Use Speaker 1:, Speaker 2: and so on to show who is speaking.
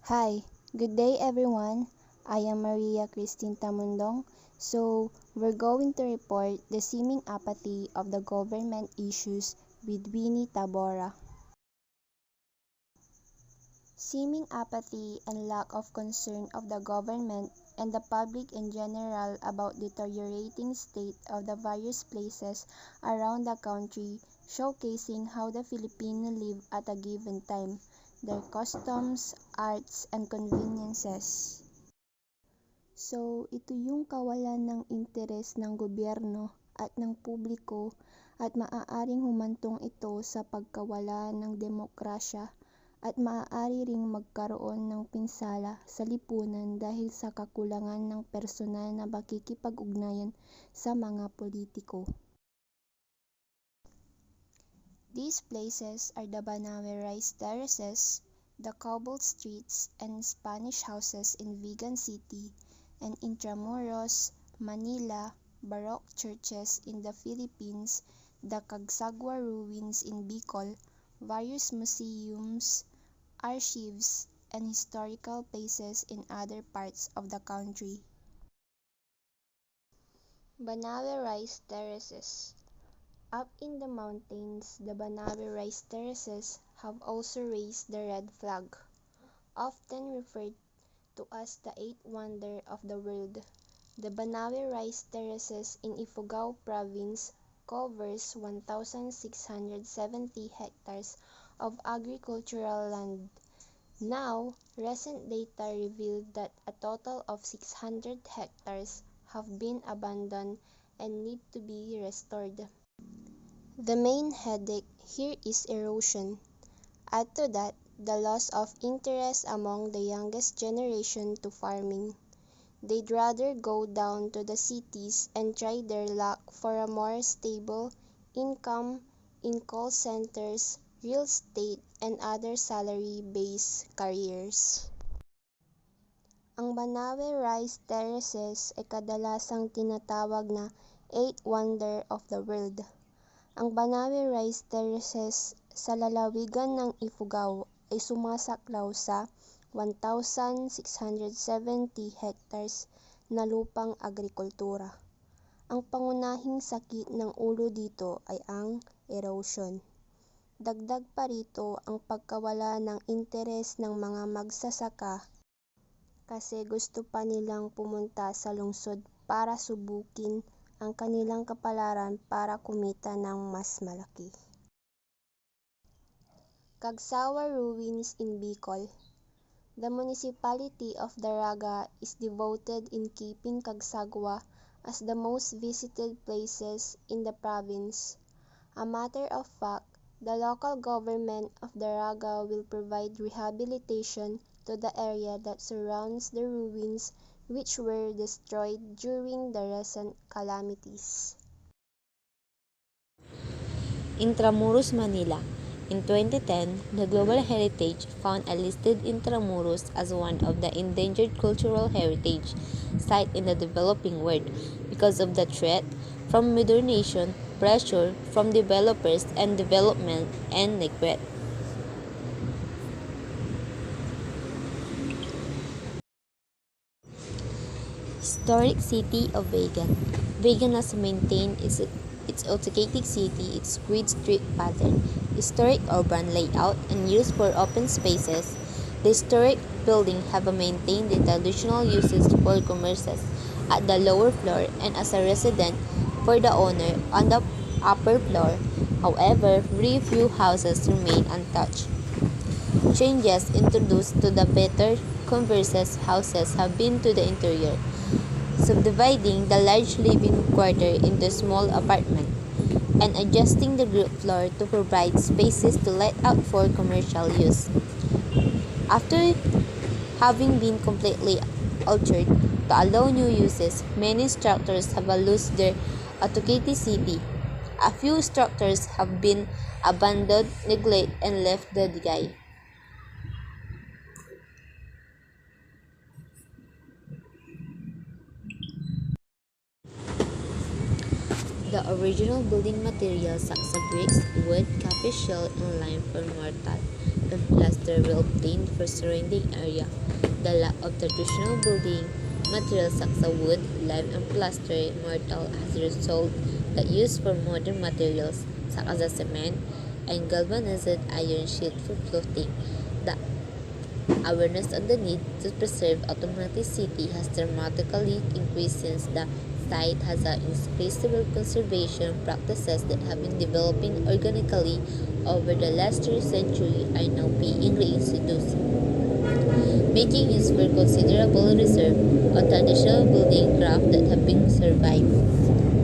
Speaker 1: Hi, good day everyone. I am Ma.Cristine Tamundong. So, we're going to report the seeming apathy of the government issues with Winnie Tabora. Seeming apathy and lack of concern of the government and the public in general about deteriorating state of the various places around the country, showcasing how the Filipino live at a given time, their customs, arts, and conveniences. So, ito yung kawalan ng interes ng gobyerno at ng publiko at maaaring humantong ito sa pagkawala ng demokrasya at maaari ring magkaroon ng pinsala sa lipunan dahil sa kakulangan ng personal na makikipag-ugnayan sa mga politiko. These places are the Banawe rice terraces, the cobbled streets and Spanish houses in Vigan City, and Intramuros, Manila, Baroque churches in the Philippines, the Cagsagua ruins in Bicol, various museums, archives, and historical places in other parts of the country. Banawe rice terraces. Up in the mountains, the Banawe rice terraces have also raised the red flag, often referred to as the eighth wonder of the world. The Banawe rice terraces in Ifugao province covers 1,670 hectares of agricultural land. Now, recent data revealed that a total of 600 hectares have been abandoned and need to be restored. The main headache here is erosion. Add to that the loss of interest among the youngest generation to farming. They'd rather go down to the cities and try their luck for a more stable income in call centers, real estate, and other salary-based careers. Ang Banawe rice terraces ay kadalasang tinatawag na eighth wonder of the world. Ang Banawe rice terraces sa lalawigan ng Ifugao ay sumasaklaw sa 1,670 hectares na lupang agrikultura. Ang pangunahing sakit ng ulo dito ay ang erosion. Dagdag pa rito ang pagkawala ng interes ng mga magsasaka kasi gusto pa nilang pumunta sa lungsod para subukin ang kanilang kapalaran para kumita ng mas malaki. Cagsagua ruins in Bicol. The municipality of Daraga is devoted in keeping Cagsagua as the most visited places in the province. A matter of fact, the local government of Daraga will provide rehabilitation to the area that surrounds the ruins which were destroyed during the recent calamities.
Speaker 2: Intramuros, Manila. In 2010, the Global Heritage Fund listed Intramuros as one of the endangered cultural heritage sites in the developing world because of the threat from modernization, pressure from developers and development, and neglect. Historic city of Vigan. Vigan has maintained its autocratic city, its grid street pattern, historic urban layout, and use for open spaces. The historic buildings have maintained the traditional uses for commerces at the lower floor and as a resident for the owner on the upper floor. However, very few houses remain untouched. Changes introduced to the better converses houses have been to the interior, subdividing the large living quarter into small apartments, and adjusting the group floor to provide spaces to let out for commercial use. After having been completely altered to allow new uses, many structures have lost their authenticity. A few structures have been abandoned, neglected, and left to die. The original building materials such as bricks, wood, copper shell, and lime for mortar, and plaster were obtained for surrounding area. The lack of traditional building materials such as wood, lime, and plaster mortar has resulted the use for modern materials such as cement and galvanized iron sheet for floating. The awareness of the need to preserve authenticity has dramatically increased since the site has increased conservation practices that have been developing organically over the last 3 centuries are now being reintroduced, making use for considerable reserve of traditional building craft that have been survived.